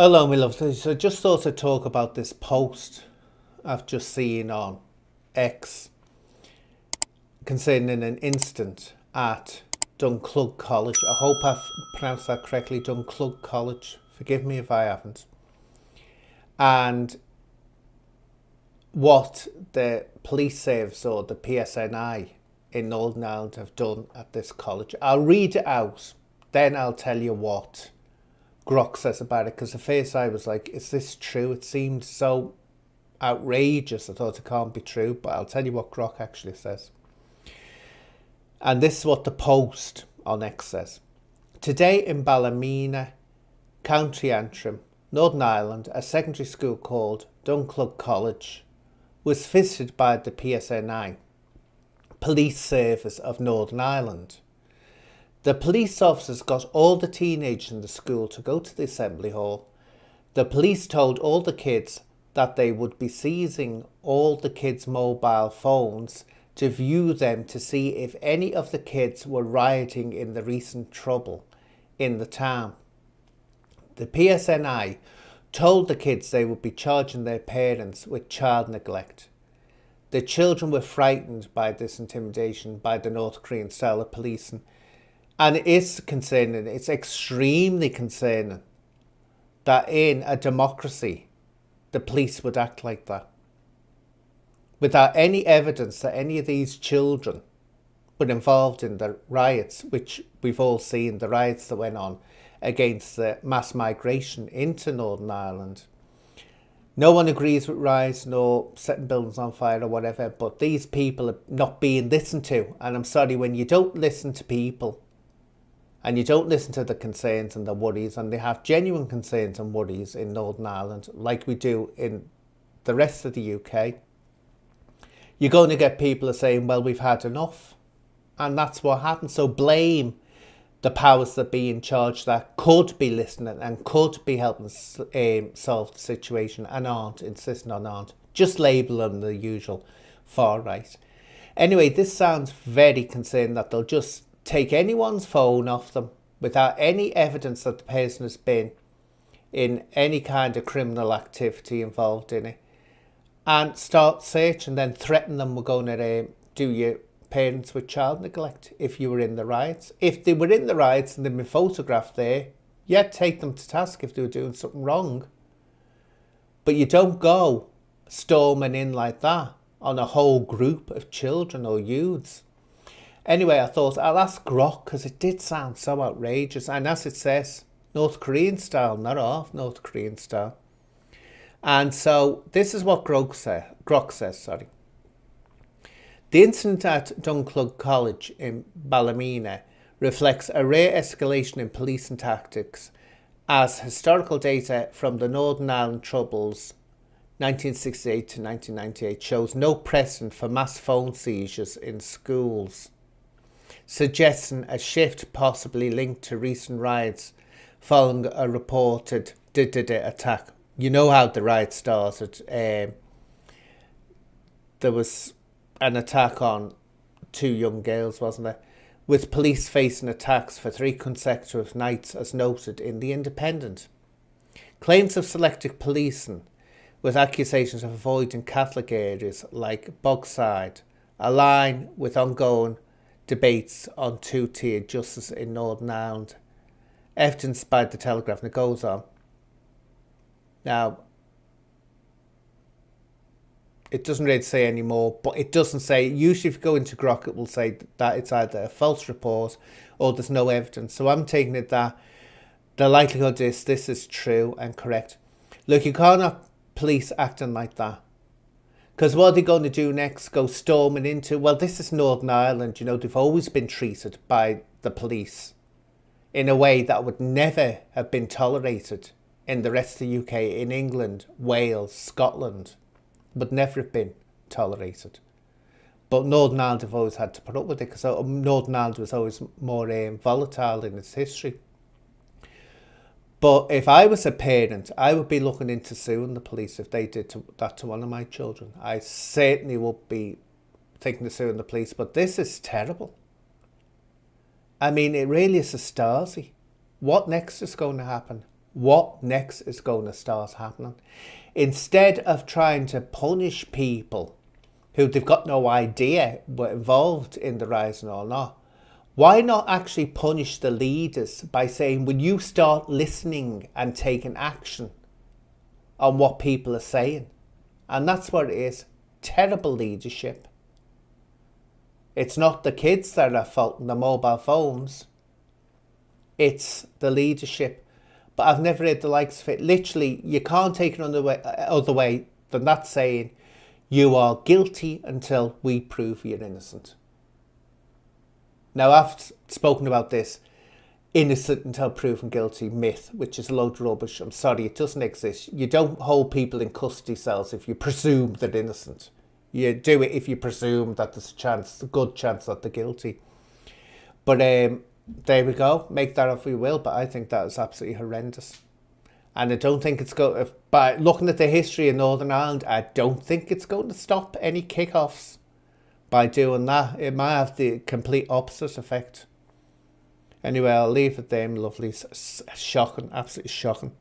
Hello, my lovely. So, just thought I'd talk about this post I've just seen on X concerning an incident at Dunclug College. I hope I've pronounced that correctly. Dunclug College. Forgive me if I haven't. And what the police service or the PSNI in Northern Ireland have done at this college. I'll read it out, then I'll tell you what Grok says about it, because at first I was like, is this true? It seemed so outrageous. I thought it can't be true, but I'll tell you what Grok actually says. And this is what the post on X says. Today in Ballymena, County Antrim, Northern Ireland, a secondary school called Dunclug College was visited by the PSNI, Police Service of Northern Ireland. The police officers got all the teenagers in the school to go to the assembly hall. The police told all the kids that they would be seizing all the kids' mobile phones to view them to see if any of the kids were rioting in the recent trouble in the town. The PSNI told the kids they would be charging their parents with child neglect. The children were frightened by this intimidation by the North Korean style of policing. And it is concerning, it's extremely concerning that in a democracy, the police would act like that. Without any evidence that any of these children were involved in the riots, which we've all seen, the riots that went on against the mass migration into Northern Ireland. No one agrees with riots nor setting buildings on fire or whatever, but these people are not being listened to. And I'm sorry, when you don't listen to people, and you don't listen to the concerns and the worries, and they have genuine concerns and worries in Northern Ireland, like we do in the rest of the UK, you're going to get people saying, well, we've had enough. And that's what happens. So blame the powers that be in charge that could be listening and could be helping solve the situation and aren't, insisting on aren't. Just label them the usual far right. Anyway, this sounds very concerning that they'll just take anyone's phone off them without any evidence that the person has been in any kind of criminal activity involved in it, and start searching, then threaten them, we're going to do your parents with child neglect if you were in the riots. If they were in the riots and they've been photographed there, yeah, take them to task if they were doing something wrong. But you don't go storming in like that on a whole group of children or youths. Anyway, I thought I'll ask Grok, because it did sound so outrageous. And as it says, North Korean style, not half North Korean style. And so this is what Grok says. The incident at Dunclug College in Ballymena reflects a rare escalation in policing tactics, as historical data from the Northern Ireland Troubles 1968 to 1998 shows no precedent for mass phone seizures in schools, suggesting a shift possibly linked to recent riots following a reported attack. You know how the riot started. There was an attack on two young girls, wasn't there? With police facing attacks for 3 consecutive nights, as noted in The Independent. Claims of selective policing, with accusations of avoiding Catholic areas like Bogside, align with ongoing debates on two-tiered justice in Northern Ireland, evidenced by the Telegraph, and it goes on. Now, it doesn't really say any more, but it doesn't say, usually if you go into Grok, it will say that it's either a false report or there's no evidence. So I'm taking it that the likelihood is this is true and correct. Look, you can't have police acting like that. Because what are they going to do next? Go storming into, well, this is Northern Ireland, you know, they've always been treated by the police in a way that would never have been tolerated in the rest of the UK, in England, Wales, Scotland, would never have been tolerated. But Northern Ireland have always had to put up with it, because Northern Ireland was always more volatile in its history. But if I was a parent, I would be looking into suing the police if they did that to one of my children. I certainly would be thinking of suing the police, but this is terrible. I mean, it really is a Stasi. What next is going to happen? What next is going to start happening? Instead of trying to punish people who they've got no idea were involved in the rising or not, why not actually punish the leaders by saying, when you start listening and taking action on what people are saying? And that's what it is. Terrible leadership. It's not the kids that are faulting the mobile phones. It's the leadership. But I've never heard the likes of it. Literally, you can't take it other way than that saying, you are guilty until we prove you're innocent. Now, I've spoken about this innocent until proven guilty myth, which is a load of rubbish. I'm sorry, it doesn't exist. You don't hold people in custody cells if you presume they're innocent. You do it if you presume that there's a good chance that they're guilty. But there we go. Make that up if you will. But I think that is absolutely horrendous. And I don't think it's going to, by looking at the history of Northern Ireland, I don't think it's going to stop any kick-offs by doing that. It might have the complete opposite effect. Anyway, I'll leave it there, lovely. Shocking, absolutely shocking.